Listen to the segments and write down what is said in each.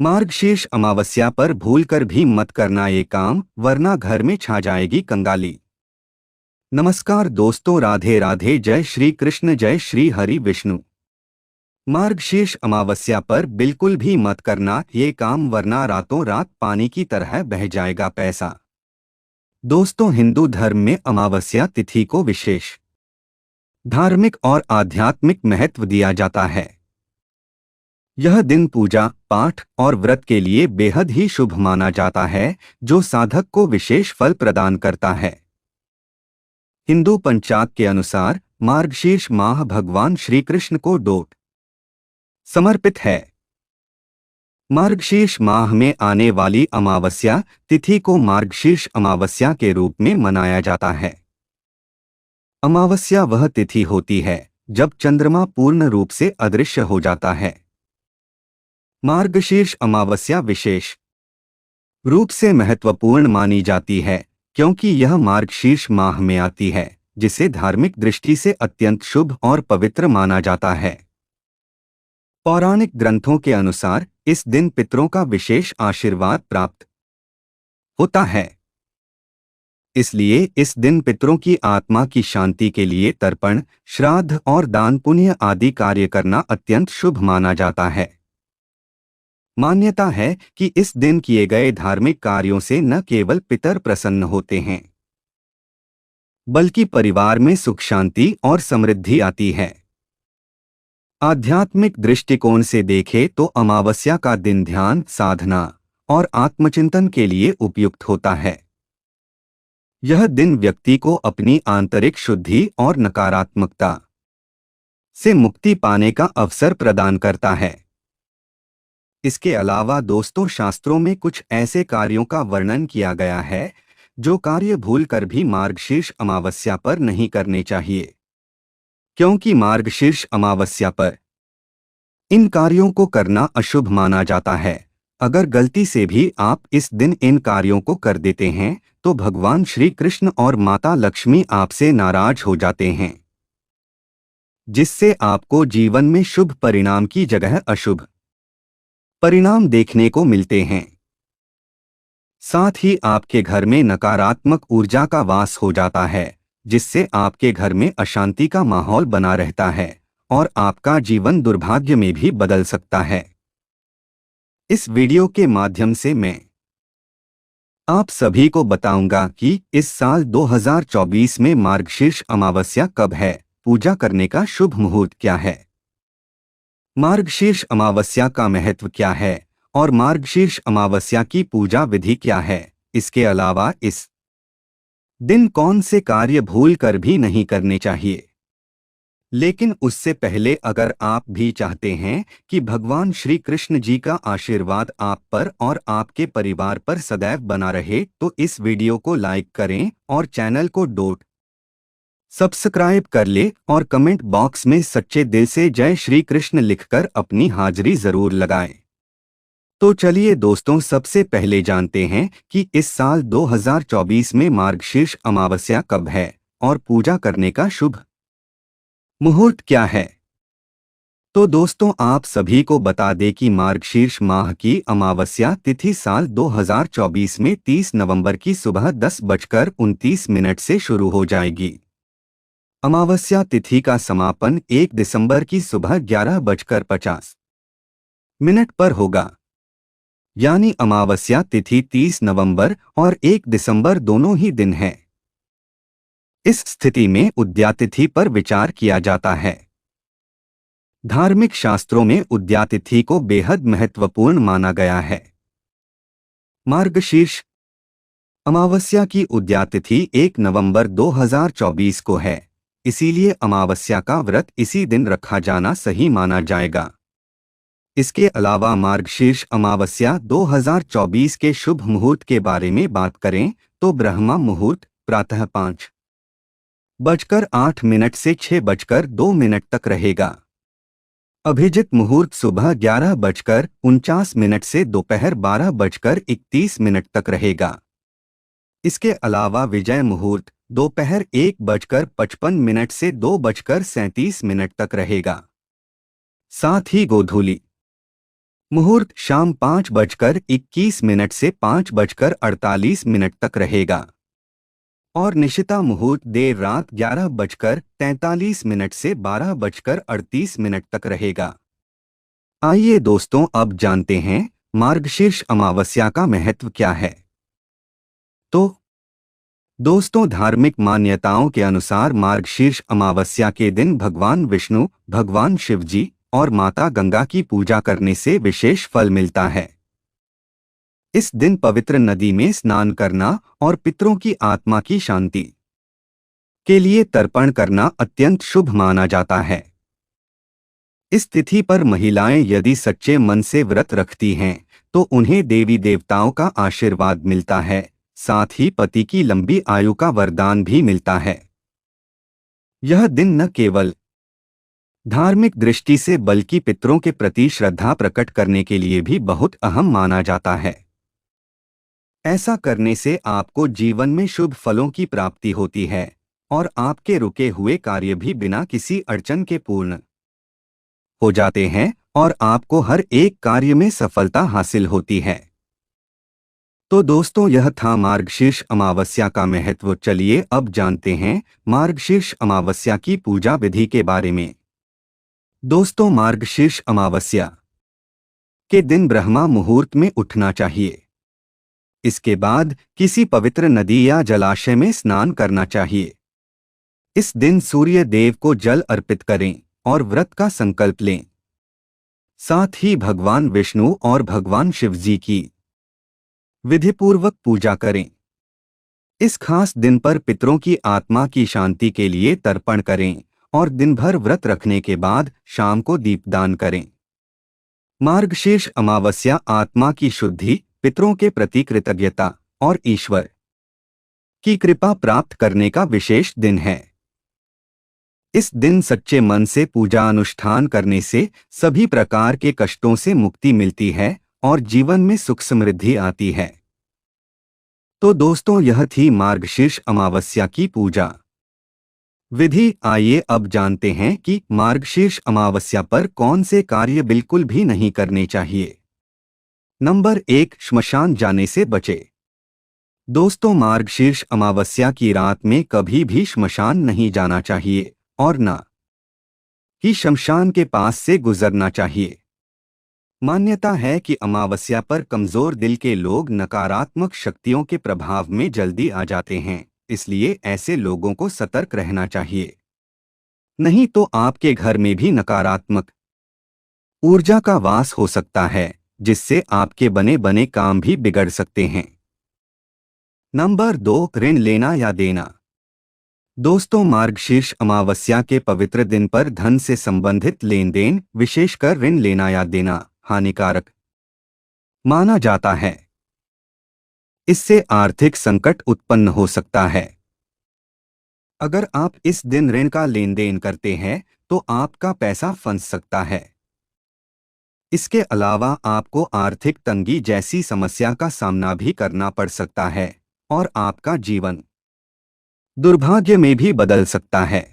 मार्गशीर्ष अमावस्या पर भूलकर भी मत करना ये काम, वरना घर में छा जाएगी कंगाली। नमस्कार दोस्तों, राधे राधे, जय श्री कृष्ण, जय श्री हरि विष्णु। मार्गशीर्ष अमावस्या पर बिल्कुल भी मत करना ये काम, वरना रातों रात पानी की तरह बह जाएगा पैसा। दोस्तों, हिंदू धर्म में अमावस्या तिथि को विशेष धार्मिक और आध्यात्मिक महत्व दिया जाता है। यह दिन पूजा पाठ और व्रत के लिए बेहद ही शुभ माना जाता है, जो साधक को विशेष फल प्रदान करता है। हिंदू पंचांग के अनुसार मार्गशीर्ष माह भगवान श्री कृष्ण को डोट समर्पित है। मार्गशीर्ष माह में आने वाली अमावस्या तिथि को मार्गशीर्ष अमावस्या के रूप में मनाया जाता है। अमावस्या वह तिथि होती है जब चंद्रमा पूर्ण रूप से अदृश्य हो जाता है। मार्गशीर्ष अमावस्या विशेष रूप से महत्वपूर्ण मानी जाती है, क्योंकि यह मार्गशीर्ष माह में आती है, जिसे धार्मिक दृष्टि से अत्यंत शुभ और पवित्र माना जाता है। पौराणिक ग्रंथों के अनुसार इस दिन पितरों का विशेष आशीर्वाद प्राप्त होता है। इसलिए इस दिन पितरों की आत्मा की शांति के लिए तर्पण, श्राद्ध और दान पुण्य आदि कार्य करना अत्यंत शुभ माना जाता है। मान्यता है कि इस दिन किए गए धार्मिक कार्यों से न केवल पितर प्रसन्न होते हैं, बल्कि परिवार में सुख शांति और समृद्धि आती है। आध्यात्मिक दृष्टिकोण से देखें तो अमावस्या का दिन ध्यान, साधना और आत्मचिंतन के लिए उपयुक्त होता है। यह दिन व्यक्ति को अपनी आंतरिक शुद्धि और नकारात्मकता से मुक्ति पाने का अवसर प्रदान करता है। इसके अलावा दोस्तों, शास्त्रों में कुछ ऐसे कार्यों का वर्णन किया गया है जो कार्य भूलकर भी मार्गशीर्ष अमावस्या पर नहीं करने चाहिए, क्योंकि मार्गशीर्ष अमावस्या पर इन कार्यों को करना अशुभ माना जाता है। अगर गलती से भी आप इस दिन इन कार्यों को कर देते हैं तो भगवान श्री कृष्ण और माता लक्ष्मी आपसे नाराज हो जाते हैं, जिससे आपको जीवन में शुभ परिणाम की जगह अशुभ परिणाम देखने को मिलते हैं। साथ ही आपके घर में नकारात्मक ऊर्जा का वास हो जाता है, जिससे आपके घर में अशांति का माहौल बना रहता है और आपका जीवन दुर्भाग्य में भी बदल सकता है। इस वीडियो के माध्यम से मैं आप सभी को बताऊंगा कि इस साल 2024 में मार्गशीर्ष अमावस्या कब है, पूजा करने का शुभ मुहूर्त क्या है, मार्गशीर्ष अमावस्या का महत्व क्या है और मार्गशीर्ष अमावस्या की पूजा विधि क्या है। इसके अलावा इस दिन कौन से कार्य भूल कर भी नहीं करने चाहिए। लेकिन उससे पहले अगर आप भी चाहते हैं कि भगवान श्री कृष्ण जी का आशीर्वाद आप पर और आपके परिवार पर सदैव बना रहे, तो इस वीडियो को लाइक करें और चैनल को सब्सक्राइब कर ले और कमेंट बॉक्स में सच्चे दिल से जय श्री कृष्ण लिखकर अपनी हाजिरी जरूर लगाएं। तो चलिए दोस्तों, सबसे पहले जानते हैं कि इस साल 2024 में मार्गशीर्ष अमावस्या कब है और पूजा करने का शुभ मुहूर्त क्या है। तो दोस्तों, आप सभी को बता दें कि मार्गशीर्ष माह की अमावस्या तिथि साल 2024 में 30 नवंबर की सुबह 10:29 से शुरू हो जाएगी। अमावस्या तिथि का समापन 1 दिसंबर की सुबह 11:50 पर होगा। यानी अमावस्या तिथि 30 नवंबर और 1 दिसंबर दोनों ही दिन है। इस स्थिति में उद्यातिथि पर विचार किया जाता है। धार्मिक शास्त्रों में उद्यातिथि को बेहद महत्वपूर्ण माना गया है। मार्गशीर्ष अमावस्या की उद्यातिथि 1 नवंबर 2024 को है, इसीलिए अमावस्या का व्रत इसी दिन रखा जाना सही माना जाएगा। इसके अलावा मार्गशीर्ष अमावस्या 2024 के शुभ मुहूर्त के बारे में बात करें तो ब्रह्मा मुहूर्त प्रातः 5:08 से 6:02 तक रहेगा। अभिजित मुहूर्त सुबह 11:49 से दोपहर 12:31 तक रहेगा। इसके अलावा विजय मुहूर्त दोपहर 1:55 से 2:37 तक रहेगा। साथ ही गोधूली मुहूर्त शाम 5:21 से 5:48 तक रहेगा और निशिता मुहूर्त देर रात 11:43 से 12:38 तक रहेगा। आइए दोस्तों, अब जानते हैं मार्गशीर्ष अमावस्या का महत्व क्या है। तो दोस्तों, धार्मिक मान्यताओं के अनुसार मार्गशीर्ष अमावस्या के दिन भगवान विष्णु, भगवान शिवजी और माता गंगा की पूजा करने से विशेष फल मिलता है। इस दिन पवित्र नदी में स्नान करना और पितरों की आत्मा की शांति के लिए तर्पण करना अत्यंत शुभ माना जाता है। इस तिथि पर महिलाएं यदि सच्चे मन से व्रत रखती हैं तो उन्हें देवी देवताओं का आशीर्वाद मिलता है, साथ ही पति की लंबी आयु का वरदान भी मिलता है। यह दिन न केवल धार्मिक दृष्टि से बल्कि पितरों के प्रति श्रद्धा प्रकट करने के लिए भी बहुत अहम माना जाता है। ऐसा करने से आपको जीवन में शुभ फलों की प्राप्ति होती है और आपके रुके हुए कार्य भी बिना किसी अड़चन के पूर्ण हो जाते हैं और आपको हर एक कार्य में सफलता हासिल होती है। तो दोस्तों, यह था मार्गशीर्ष अमावस्या का महत्व। चलिए अब जानते हैं मार्गशीर्ष अमावस्या की पूजा विधि के बारे में। दोस्तों, मार्गशीर्ष अमावस्या के दिन ब्रह्मा मुहूर्त में उठना चाहिए। इसके बाद किसी पवित्र नदी या जलाशय में स्नान करना चाहिए। इस दिन सूर्य देव को जल अर्पित करें और व्रत का संकल्प लें। साथ ही भगवान विष्णु और भगवान शिवजी की विधिपूर्वक पूजा करें। इस खास दिन पर पितरों की आत्मा की शांति के लिए तर्पण करें और दिन भर व्रत रखने के बाद शाम को दीपदान करें। मार्गशीर्ष अमावस्या आत्मा की शुद्धि, पितरों के प्रति कृतज्ञता और ईश्वर की कृपा प्राप्त करने का विशेष दिन है। इस दिन सच्चे मन से पूजा अनुष्ठान करने से सभी प्रकार के कष्टों से मुक्ति मिलती है और जीवन में सुख समृद्धि आती है। तो दोस्तों, यह थी मार्गशीर्ष अमावस्या की पूजा विधि। आइए अब जानते हैं कि मार्गशीर्ष अमावस्या पर कौन से कार्य बिल्कुल भी नहीं करने चाहिए। नंबर 1, श्मशान जाने से बचे। दोस्तों, मार्गशीर्ष अमावस्या की रात में कभी भी श्मशान नहीं जाना चाहिए और न ही शमशान के पास से गुजरना चाहिए। मान्यता है कि अमावस्या पर कमजोर दिल के लोग नकारात्मक शक्तियों के प्रभाव में जल्दी आ जाते हैं, इसलिए ऐसे लोगों को सतर्क रहना चाहिए। नहीं तो आपके घर में भी नकारात्मक ऊर्जा का वास हो सकता है, जिससे आपके बने बने काम भी बिगड़ सकते हैं। नंबर 2, ऋण लेना या देना। दोस्तों, मार्गशीर्ष अमावस्या के पवित्र दिन पर धन से संबंधित लेन देन, विशेषकर ऋण लेना या देना, हानिकारक माना जाता है। इससे आर्थिक संकट उत्पन्न हो सकता है। अगर आप इस दिन ऋण का लेन देन करते हैं तो आपका पैसा फंस सकता है। इसके अलावा आपको आर्थिक तंगी जैसी समस्या का सामना भी करना पड़ सकता है और आपका जीवन दुर्भाग्य में भी बदल सकता है।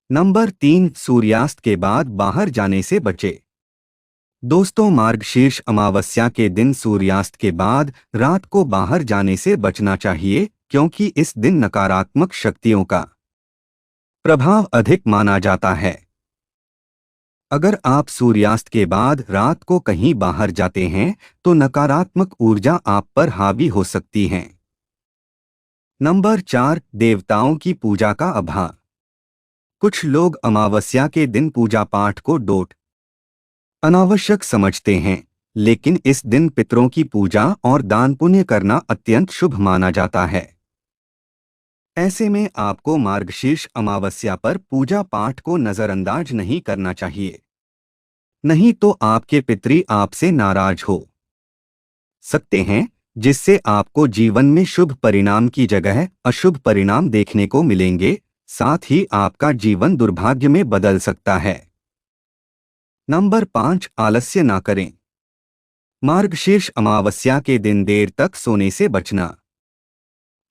नंबर 3, सूर्यास्त के बाद बाहर जाने से बचे। दोस्तों, मार्गशीर्ष अमावस्या के दिन सूर्यास्त के बाद रात को बाहर जाने से बचना चाहिए, क्योंकि इस दिन नकारात्मक शक्तियों का प्रभाव अधिक माना जाता है। अगर आप सूर्यास्त के बाद रात को कहीं बाहर जाते हैं तो नकारात्मक ऊर्जा आप पर हावी हो सकती है। नंबर 4, देवताओं की पूजा का अभाव। कुछ लोग अमावस्या के दिन पूजा पाठ को अनावश्यक समझते हैं, लेकिन इस दिन पितरों की पूजा और दान पुण्य करना अत्यंत शुभ माना जाता है। ऐसे में आपको मार्गशीर्ष अमावस्या पर पूजा पाठ को नजरअंदाज नहीं करना चाहिए, नहीं तो आपके पितरी आपसे नाराज हो सकते हैं, जिससे आपको जीवन में शुभ परिणाम की जगह अशुभ परिणाम देखने को मिलेंगे। साथ ही आपका जीवन दुर्भाग्य में बदल सकता है। नंबर 5, आलस्य ना करें। मार्गशीर्ष अमावस्या के दिन देर तक सोने से बचना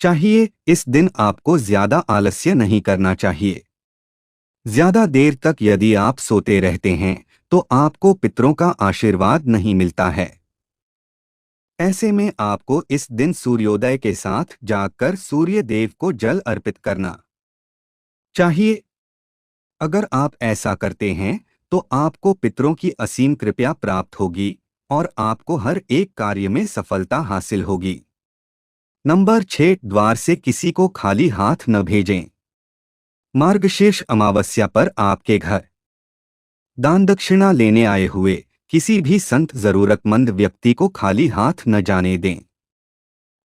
चाहिए। इस दिन आपको ज्यादा आलस्य नहीं करना चाहिए। ज्यादा देर तक यदि आप सोते रहते हैं तो आपको पितरों का आशीर्वाद नहीं मिलता है। ऐसे में आपको इस दिन सूर्योदय के साथ जागकर सूर्य देव को जल अर्पित करना चाहिए। अगर आप ऐसा करते हैं तो आपको पितरों की असीम कृपा प्राप्त होगी और आपको हर एक कार्य में सफलता हासिल होगी। नंबर 6, द्वार से किसी को खाली हाथ न भेजें। मार्गशीर्ष अमावस्या पर आपके घर दान दक्षिणा लेने आए हुए किसी भी संत जरूरतमंद व्यक्ति को खाली हाथ न जाने दें।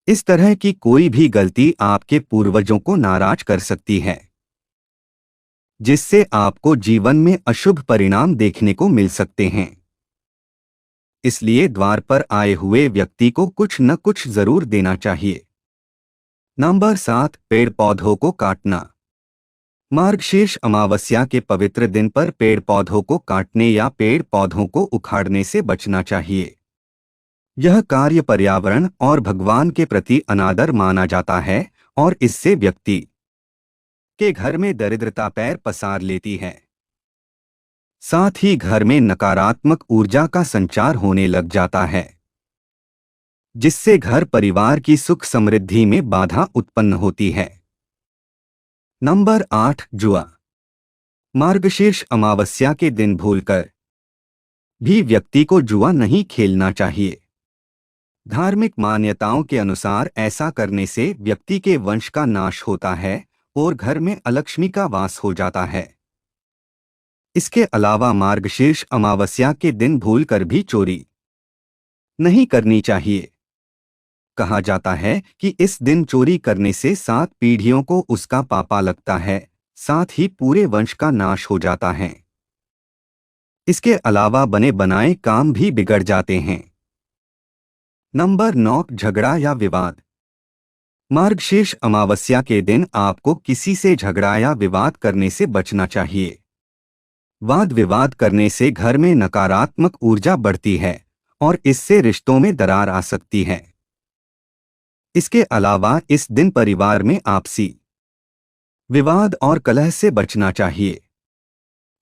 इस तरह की कोई भी गलती आपके पूर्वजों को नाराज कर सकती है, जिससे आपको जीवन में अशुभ परिणाम देखने को मिल सकते हैं। इसलिए द्वार पर आए हुए व्यक्ति को कुछ न कुछ जरूर देना चाहिए। नंबर 7, पेड़ पौधों को काटना। मार्गशीर्ष अमावस्या के पवित्र दिन पर पेड़ पौधों को काटने या पेड़ पौधों को उखाड़ने से बचना चाहिए। यह कार्य पर्यावरण और भगवान के प्रति अनादर माना जाता है और इससे व्यक्ति के घर में दरिद्रता पैर पसार लेती है। साथ ही घर में नकारात्मक ऊर्जा का संचार होने लग जाता है, जिससे घर परिवार की सुख समृद्धि में बाधा उत्पन्न होती है। नंबर 8, जुआ। मार्गशीर्ष अमावस्या के दिन भूलकर भी व्यक्ति को जुआ नहीं खेलना चाहिए। धार्मिक मान्यताओं के अनुसार ऐसा करने से व्यक्ति के वंश का नाश होता है और घर में अलक्ष्मी का वास हो जाता है। इसके अलावा मार्गशीर्ष अमावस्या के दिन भूलकर भी चोरी नहीं करनी चाहिए। कहा जाता है कि इस दिन चोरी करने से 7 पीढ़ियों को उसका पापा लगता है, साथ ही पूरे वंश का नाश हो जाता है। इसके अलावा बने बनाए काम भी बिगड़ जाते हैं। नंबर 9, झगड़ा या विवाद। मार्गशीर्ष अमावस्या के दिन आपको किसी से झगड़ा या विवाद करने से बचना चाहिए। वाद विवाद करने से घर में नकारात्मक ऊर्जा बढ़ती है और इससे रिश्तों में दरार आ सकती है। इसके अलावा इस दिन परिवार में आपसी विवाद और कलह से बचना चाहिए।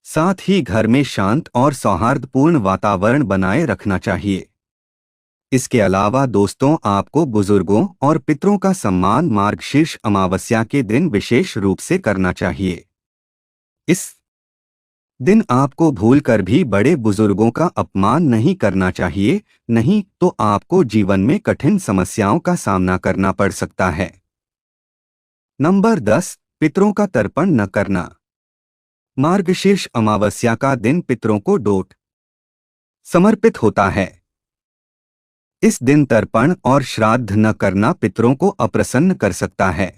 साथ ही घर में शांत और सौहार्दपूर्ण वातावरण बनाए रखना चाहिए। इसके अलावा दोस्तों, आपको बुजुर्गों और पितरों का सम्मान मार्गशीर्ष अमावस्या के दिन विशेष रूप से करना चाहिए। इस दिन आपको भूलकर भी बड़े बुजुर्गों का अपमान नहीं करना चाहिए, नहीं तो आपको जीवन में कठिन समस्याओं का सामना करना पड़ सकता है। नंबर 10, पितरों का तर्पण न करना। मार्गशीर्ष अमावस्या का दिन पितरों को डोट समर्पित होता है। इस दिन तर्पण और श्राद्ध न करना पितरों को अप्रसन्न कर सकता है।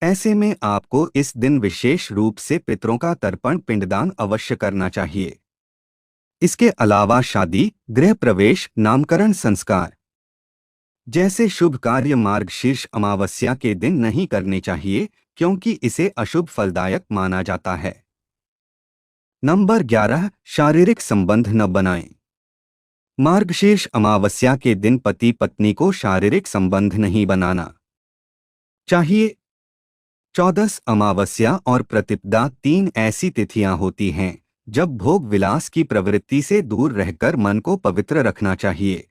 ऐसे में आपको इस दिन विशेष रूप से पितरों का तर्पण पिंडदान अवश्य करना चाहिए। इसके अलावा शादी, गृह प्रवेश, नामकरण संस्कार जैसे शुभ कार्य मार्गशीर्ष अमावस्या के दिन नहीं करने चाहिए, क्योंकि इसे अशुभ फलदायक माना जाता है। नंबर 11, शारीरिक संबंध न बनाएं। मार्गशीर्ष अमावस्या के दिन पति पत्नी को शारीरिक संबंध नहीं बनाना चाहिए। चौदस अमावस्या और प्रतिपदा 3 ऐसी तिथियां होती हैं जब भोग विलास की प्रवृत्ति से दूर रहकर मन को पवित्र रखना चाहिए।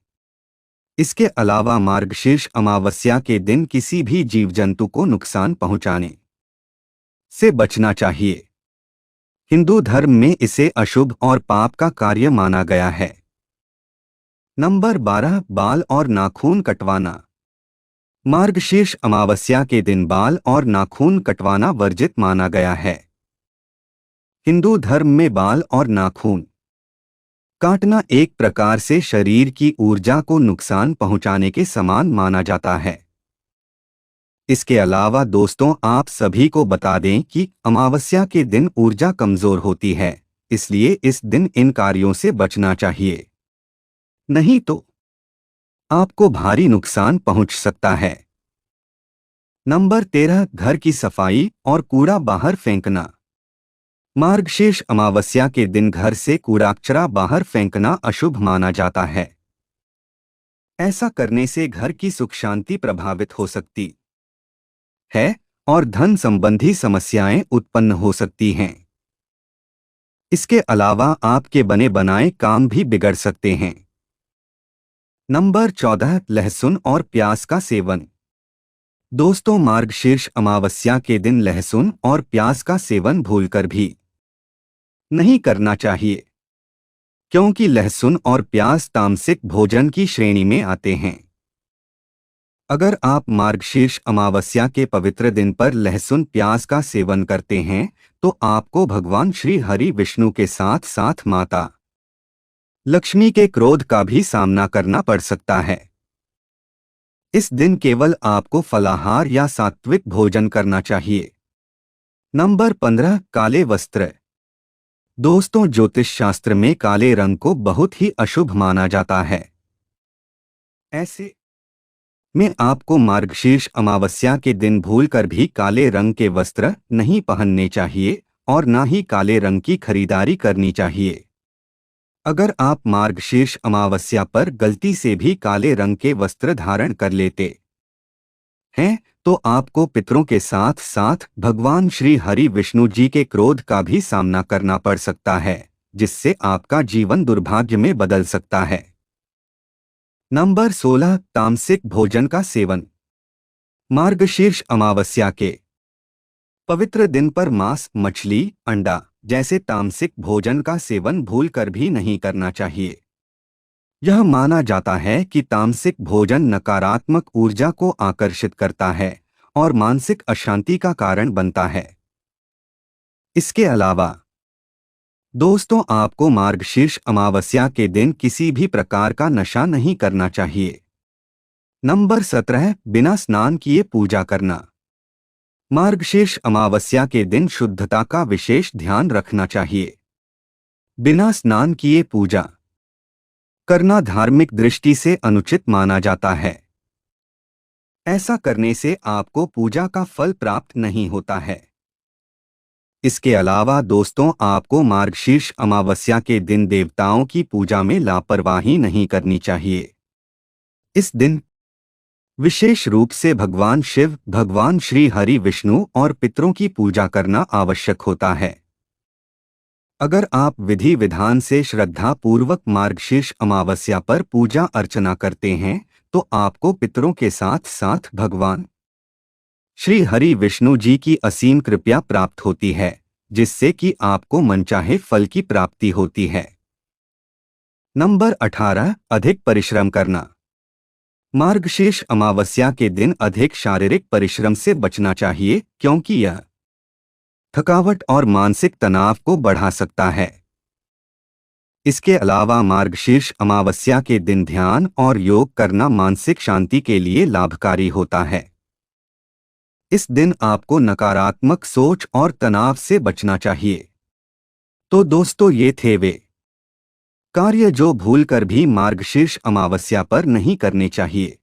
इसके अलावा मार्गशीर्ष अमावस्या के दिन किसी भी जीव जंतु को नुकसान पहुंचाने से बचना चाहिए। हिंदू धर्म में इसे अशुभ और पाप का कार्य माना गया है। नंबर 12, बाल और नाखून कटवाना। मार्गशीर्ष अमावस्या के दिन बाल और नाखून कटवाना वर्जित माना गया है। हिंदू धर्म में बाल और नाखून काटना एक प्रकार से शरीर की ऊर्जा को नुकसान पहुंचाने के समान माना जाता है। इसके अलावा दोस्तों, आप सभी को बता दें कि अमावस्या के दिन ऊर्जा कमजोर होती है, इसलिए इस दिन इन कार्यों से बचना चाहिए, नहीं तो आपको भारी नुकसान पहुंच सकता है। नंबर 13, घर की सफाई और कूड़ा बाहर फेंकना। मार्गशीर्ष अमावस्या के दिन घर से कूड़ा कचरा बाहर फेंकना अशुभ माना जाता है। ऐसा करने से घर की सुख शांति प्रभावित हो सकती है और धन संबंधी समस्याएं उत्पन्न हो सकती हैं। इसके अलावा आपके बने बनाए काम भी बिगड़ सकते हैं। नंबर 14, लहसुन और प्याज का सेवन। दोस्तों, मार्गशीर्ष अमावस्या के दिन लहसुन और प्याज का सेवन भूलकर भी नहीं करना चाहिए, क्योंकि लहसुन और प्याज तामसिक भोजन की श्रेणी में आते हैं। अगर आप मार्गशीर्ष अमावस्या के पवित्र दिन पर लहसुन प्याज का सेवन करते हैं तो आपको भगवान श्री हरि विष्णु के साथ साथ माता लक्ष्मी के क्रोध का भी सामना करना पड़ सकता है। इस दिन केवल आपको फलाहार या सात्विक भोजन करना चाहिए। नंबर 15, काले वस्त्र। दोस्तों, ज्योतिष शास्त्र में काले रंग को बहुत ही अशुभ माना जाता है। ऐसे में आपको मार्गशीर्ष अमावस्या के दिन भूलकर भी काले रंग के वस्त्र नहीं पहनने चाहिए और न ही काले रंग की खरीदारी करनी चाहिए। अगर आप मार्गशीर्ष अमावस्या पर गलती से भी काले रंग के वस्त्र धारण कर लेते हैं तो आपको पितरों के साथ साथ भगवान श्री हरि विष्णु जी के क्रोध का भी सामना करना पड़ सकता है, जिससे आपका जीवन दुर्भाग्य में बदल सकता है। नंबर 16, तामसिक भोजन का सेवन। मार्गशीर्ष अमावस्या के पवित्र दिन पर मांस, मछली, अंडा जैसे तामसिक भोजन का सेवन भूलकर भी नहीं करना चाहिए। यह माना जाता है कि तामसिक भोजन नकारात्मक ऊर्जा को आकर्षित करता है और मानसिक अशांति का कारण बनता है। इसके अलावा दोस्तों, आपको मार्गशीर्ष अमावस्या के दिन किसी भी प्रकार का नशा नहीं करना चाहिए। नंबर 17, बिना स्नान किए पूजा करना। मार्गशीर्ष अमावस्या के दिन शुद्धता का विशेष ध्यान रखना चाहिए। बिना स्नान किए पूजा करना धार्मिक दृष्टि से अनुचित माना जाता है। ऐसा करने से आपको पूजा का फल प्राप्त नहीं होता है। इसके अलावा दोस्तों, आपको मार्गशीर्ष अमावस्या के दिन देवताओं की पूजा में लापरवाही नहीं करनी चाहिए। इस दिन विशेष रूप से भगवान शिव, भगवान श्री हरि विष्णु और पितरों की पूजा करना आवश्यक होता है। अगर आप विधि विधान से श्रद्धा पूर्वक मार्गशीर्ष अमावस्या पर पूजा अर्चना करते हैं तो आपको पितरों के साथ साथ भगवान श्री हरि विष्णु जी की असीम कृपा प्राप्त होती है, जिससे कि आपको मनचाहे फल की प्राप्ति होती है। नंबर 18, अधिक परिश्रम करना। मार्गशीर्ष अमावस्या के दिन अधिक शारीरिक परिश्रम से बचना चाहिए, क्योंकि यह थकावट और मानसिक तनाव को बढ़ा सकता है। इसके अलावा मार्गशीर्ष अमावस्या के दिन ध्यान और योग करना मानसिक शांति के लिए लाभकारी होता है। इस दिन आपको नकारात्मक सोच और तनाव से बचना चाहिए। तो दोस्तों, ये थे वे कार्य जो भूलकर भी मार्गशीर्ष अमावस्या पर नहीं करने चाहिए।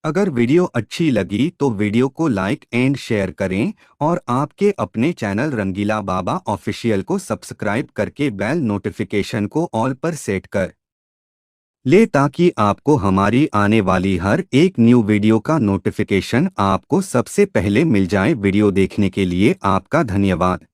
अगर वीडियो अच्छी लगी तो वीडियो को लाइक एंड शेयर करें और आपके अपने चैनल रंगीला बाबा ऑफिशियल को सब्सक्राइब करके बेल नोटिफिकेशन को ऑल पर सेट कर ले, ताकि आपको हमारी आने वाली हर एक न्यू वीडियो का नोटिफिकेशन आपको सबसे पहले मिल जाए। वीडियो देखने के लिए आपका धन्यवाद।